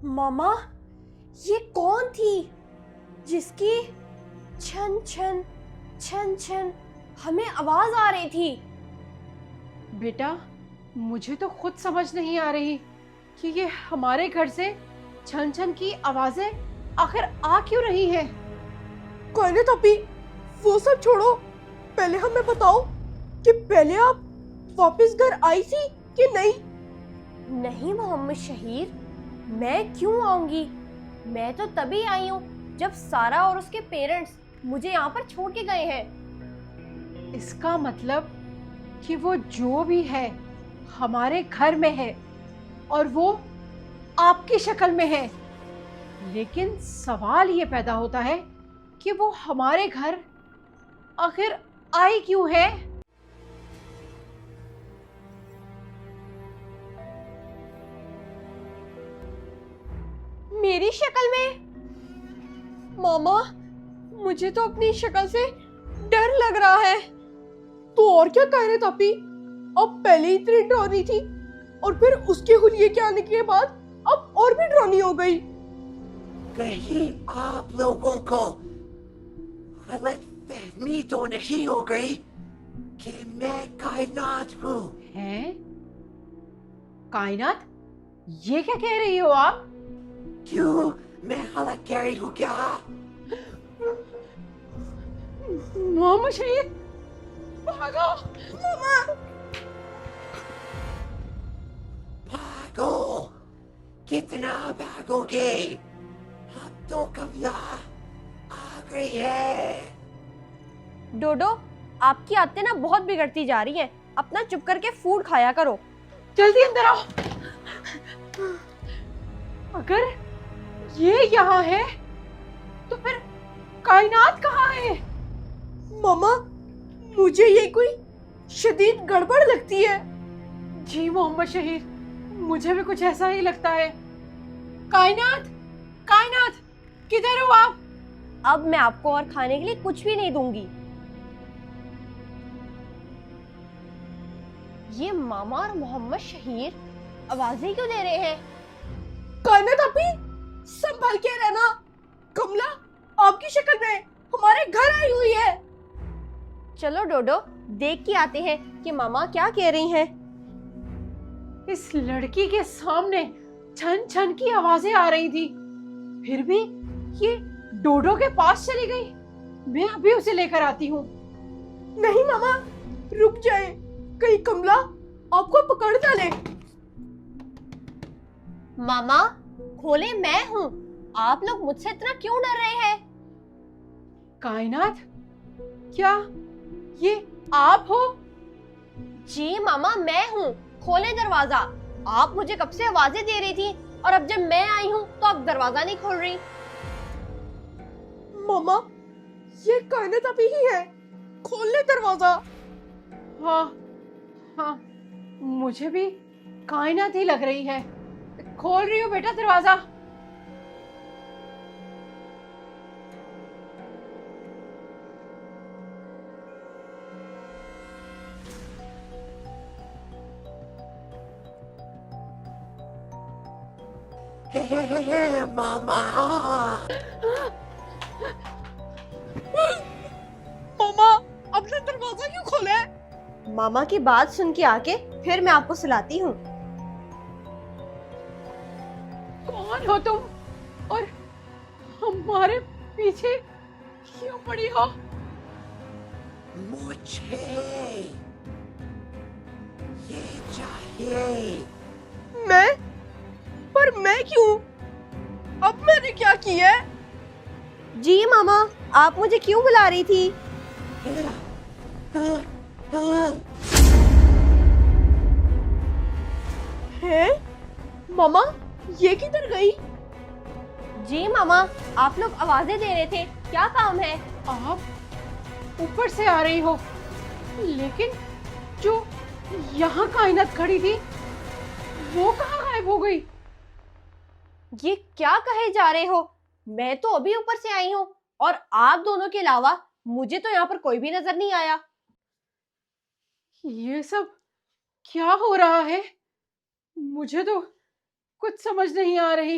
मामा, ये कौन थी जिसकी छन छन छन छन हमें आवाज आ रही थी? बेटा, मुझे तो खुद समझ नहीं आ रही कि ये हमारे घर से छन छन की आवाजें आखिर आ क्यों रही हैं। कायनात अपी, वो सब छोड़ो, पहले हमें बताओ कि पहले आप वापस घर आई थी कि नहीं? नहीं मोहम्मद शहीर, मैं क्यों आऊंगी? मैं तो तभी आई हूँ जब सारा और उसके पेरेंट्स मुझे यहाँ पर छोड़ के गए हैं। इसका मतलब कि वो जो भी है हमारे घर में है और वो आपकी शक्ल में है। लेकिन सवाल ये पैदा होता है कि वो हमारे घर आखिर आई क्यों है। मेरी शक्ल में? मामा, मुझे तो अपनी शक्ल से डर लग रहा है। तो और क्या कायनात अपी, अब पहले ही इतनी डरावनी थी और फिर उसके हुलिये के आने के बाद अब और भी डरावनी हो गई। कहीं आप लोगों को गलतफहमी तो नहीं हो गई कि मैं कायनात हूँ? हैं? कायनात, ये क्या कह रही हो आप? क्यों, मैं गलत कह रही हूँ क्या? मोहम्मद शहीद, भागो! भागो? कितना भागोगे? अब तो कमला आ गई है। डोडो, आपकी आदतें ना बहुत बिगड़ती जा रही हैं। अपना चुप करके फूड खाया करो। जल्दी अंदर आओ। अगर ये यहाँ है तो फिर कायनात कहाँ है? मामा, मुझे ये कोई शदीद गड़बड़ लगती है। जी मोहम्मद शहीद, मुझे भी कुछ ऐसा ही लगता है। कायनात, कायनात, किधर हो आप? अब मैं आपको और खाने के लिए कुछ भी नहीं दूंगी। ये मामा और मोहम्मद शहीर आवाजें क्यों दे रहे हैं? कायनात अपी, संभल के रहना। कमला आपकी शक्ल में हमारे घर आई हुई है। चलो डोडो, देख के आते हैं कि मामा क्या कह रही हैं। इस लड़की के सामने छन छन की आवाजें आ रही थी, फिर भी ये डोडो के पास चली गई। मैं अभी उसे लेकर आती हूँ। नहीं मामा, रुक जाए, कहीं कमला आपको पकड़ ना ले। मामा, खोले, मैं हूँ। आप लोग मुझसे इतना क्यों डर रहे हैं? कायनात, क्या ये आप हो? जी मामा, मैं हूँ। खोले दरवाजा। आप मुझे कब से आवाजें दे रही थी और अब जब मैं आई हूँ तो आप दरवाजा नहीं खोल रही। मामा, ये कायनात अपी ही है, खोल ले दरवाजा। हाँ हाँ, मुझे भी कायनात ही लग रही है। खोल रही हूँ बेटा दरवाजा। मामा, मामा, अपना दरवाजा क्यों खोला है? मामा की बात सुन के आके फिर मैं आपको सुलाती हूँ। कौन हो तुम और हमारे पीछे क्यों पड़ी हो? मुझे ये चाहिए। मैं? पर मैं क्यों? अब मैंने क्या किया है? जी मामा, आप मुझे क्यों बुला रही थी? है? मामा, ये किधर गई? जी मामा, आप लोग आवाजें दे रहे थे, क्या काम है? आप ऊपर से आ रही हो, लेकिन जो यहाँ कायनात खड़ी थी वो कहाँ गायब हो गई? ये क्या कहे जा रहे हो? मैं तो अभी ऊपर से आई हूँ और आप दोनों के अलावा मुझे तो यहाँ पर कोई भी नजर नहीं आया। ये सब क्या हो रहा है? मुझे तो कुछ समझ नहीं आ रही।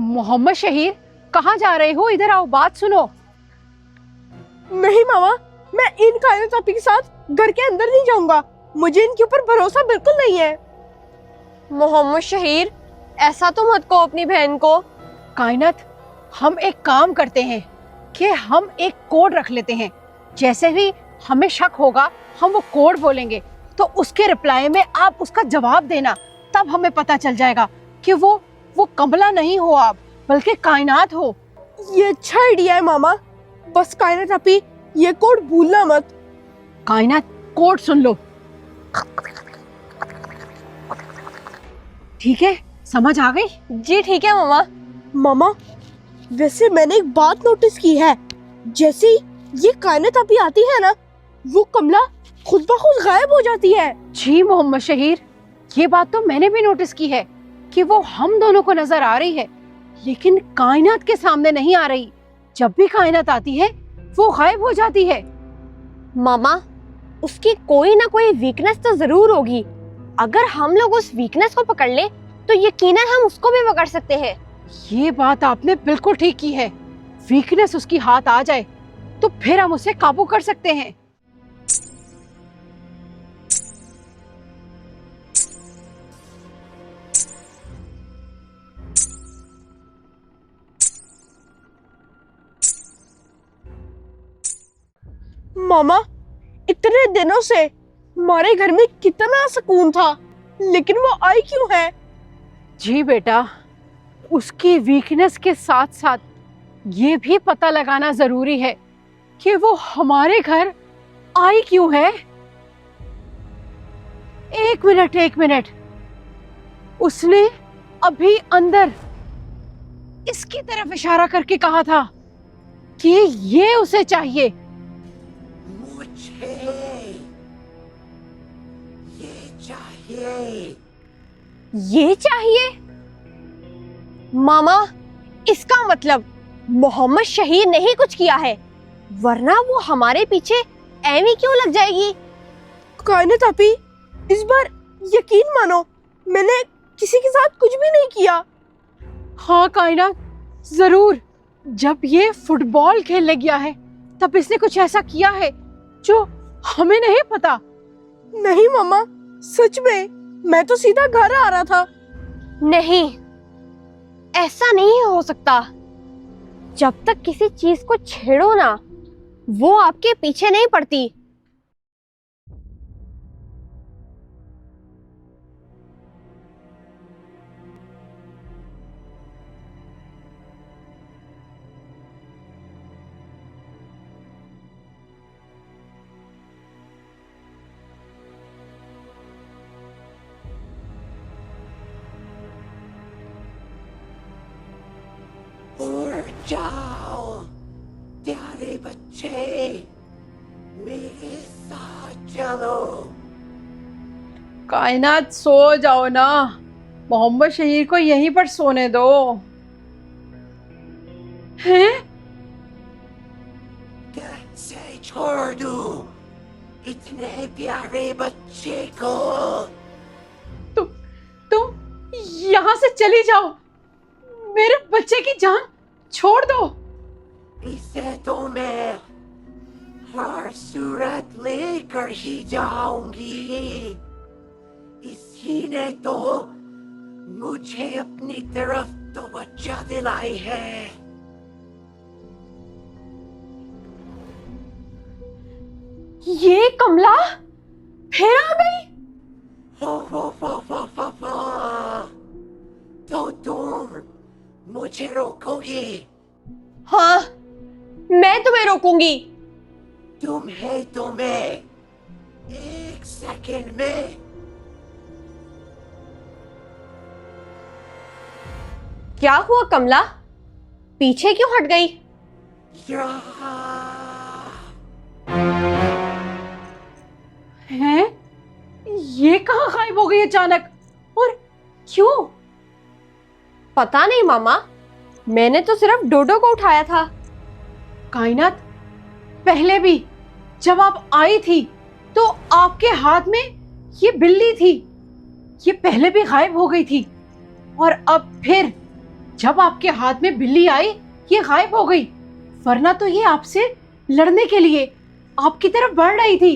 मोहम्मद शहीर, कहाँ जा रहे हो? इधर आओ, बात सुनो। नहीं मामा, मैं इन कायनात आपी के साथ घर के अंदर नहीं जाऊंगा। मुझे इनके ऊपर भरोसा बिल्कुल नहीं है। मोहम्मद शहीर, ऐसा तो मत कहो अपनी बहन को। कायनात, हम एक काम करते हैं कि हम एक कोड रख लेते हैं। जैसे ही हमें शक होगा हम वो कोड बोलेंगे, तो उसके रिप्लाई में आप उसका जवाब देना। तब हमें पता चल जाएगा कि वो कमला नहीं हो आप, बल्कि कायनात हो। ये अच्छा आइडिया है मामा। बस कायनात आपी, ये कोड भूलना मत। कायनात, कोड सुन लो। ठीक है, समझ आ गई? जी ठीक है मामा। मामा, वैसे मैंने एक बात नोटिस की है। जैसे ही ये कायनात आपी आती है ना, वो कमला खुद ब खुद गायब हो जाती है। जी मोहम्मद शहीर, ये बात तो मैंने भी नोटिस की है कि वो हम दोनों को नजर आ रही है, लेकिन कायनात के सामने नहीं आ रही। जब भी कायनात आती है वो गायब हो जाती है। मामा, उसकी कोई ना कोई वीकनेस तो जरूर होगी। अगर हम लोग उस वीकनेस को पकड़ ले तो यकीनन हम उसको भी पकड़ सकते हैं। ये बात आपने बिल्कुल ठीक की है। वीकनेस उसकी हाथ आ जाए तो फिर हम उसे काबू कर सकते हैं। मामा, इतने दिनों से हमारे घर में कितना सुकून था, लेकिन वो आई क्यों है? जी बेटा, उसकी वीकनेस के साथ साथ ये भी पता लगाना जरूरी है कि वो हमारे घर आई क्यों है। एक मिनट, उसने अभी अंदर इसकी तरफ इशारा करके कहा था कि ये उसे चाहिए। मुझे ये चाहिए। ये चाहिए? मामा, इसका मतलब मोहम्मद शहीर ने ही कुछ किया है, वरना वो हमारे पीछे ऐवी क्यों लग जाएगी? कायनात आपी, इस बार यकीन मानो, मैंने किसी के साथ कुछ भी नहीं किया। हाँ कायनात, जरूर। जब ये फुटबॉल खेलने गया है तब इसने कुछ ऐसा किया है जो हमें नहीं पता। नहीं मामा, सच में मैं तो सीधा घर आ रहा था। नहीं, ऐसा नहीं हो सकता। जब तक किसी चीज को छेड़ो ना, वो आपके पीछे नहीं पड़ती। उड़ जाओ प्यारे बच्चे, मेरे साथ चलो। कायनात, सो जाओ ना। मोहम्मद शहीर को यहीं पर सोने दो। हैं? कैसे छोड़ दूं इतने प्यारे बच्चे को? तुम यहाँ से चली जाओ। मेरे बच्चे की जान छोड़ दो। इसे तो मैं हर सूरत लेकर ही जाऊंगी। इसी ने तो मुझे अपनी तरफ तवज्जो दिलाई है। ये कमला फिर आ गई। हो। तो तुम मुझे रोकोगी? हाँ, मैं तुम्हें रोकूंगी। तुम्हें 1 सेकंड में। क्या हुआ कमला, पीछे क्यों हट गई? हैं? ये कहाँ गायब हो गई अचानक, और क्यों? पता नहीं मामा, मैंने तो सिर्फ डोडो को उठाया था। कायनात, पहले भी जब आप आई थी तो आपके हाथ में ये बिल्ली थी। ये पहले भी गायब हो गई थी, और अब फिर जब आपके हाथ में बिल्ली आई ये गायब हो गई, वरना तो ये आपसे लड़ने के लिए आपकी तरफ बढ़ रही थी।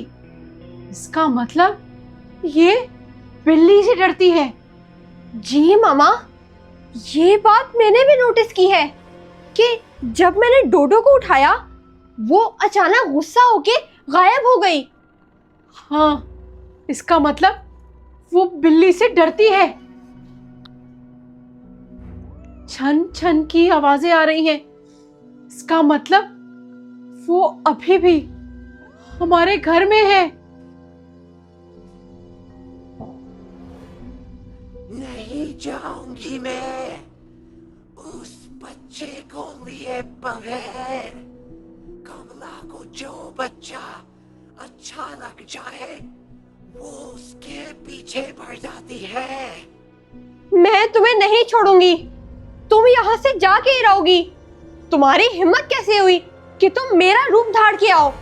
इसका मतलब ये बिल्ली से डरती है। जी मामा, ये बात मैंने भी नोटिस की है कि जब मैंने डोडो को उठाया वो अचानक गुस्सा होके गायब हो गई। हाँ, इसका मतलब वो बिल्ली से डरती है। छन छन की आवाजें आ रही हैं। इसका मतलब वो अभी भी हमारे घर में है। नहीं जाऊंगी मैं उस बच्चे को लिए बगैर। कमला को जो बच्चा अच्छा लग जाए वो उसके पीछे बढ़ जाती है। मैं तुम्हें नहीं छोड़ूंगी, तुम यहाँ से जाके ही रहोगी। तुम्हारी हिम्मत कैसे हुई कि तुम मेरा रूप धार के आओ?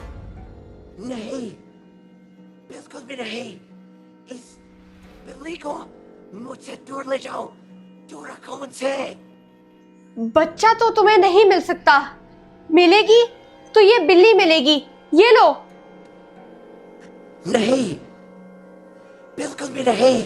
नहीं, बिल्कुल भी नहीं। इस बिल्ली को मुझसे दूर ले जाओ, दूर रखो मुझसे। बच्चा तो तुम्हें नहीं मिल सकता, मिलेगी तो ये बिल्ली मिलेगी। ये लो। नहीं, बिल्कुल भी नहीं।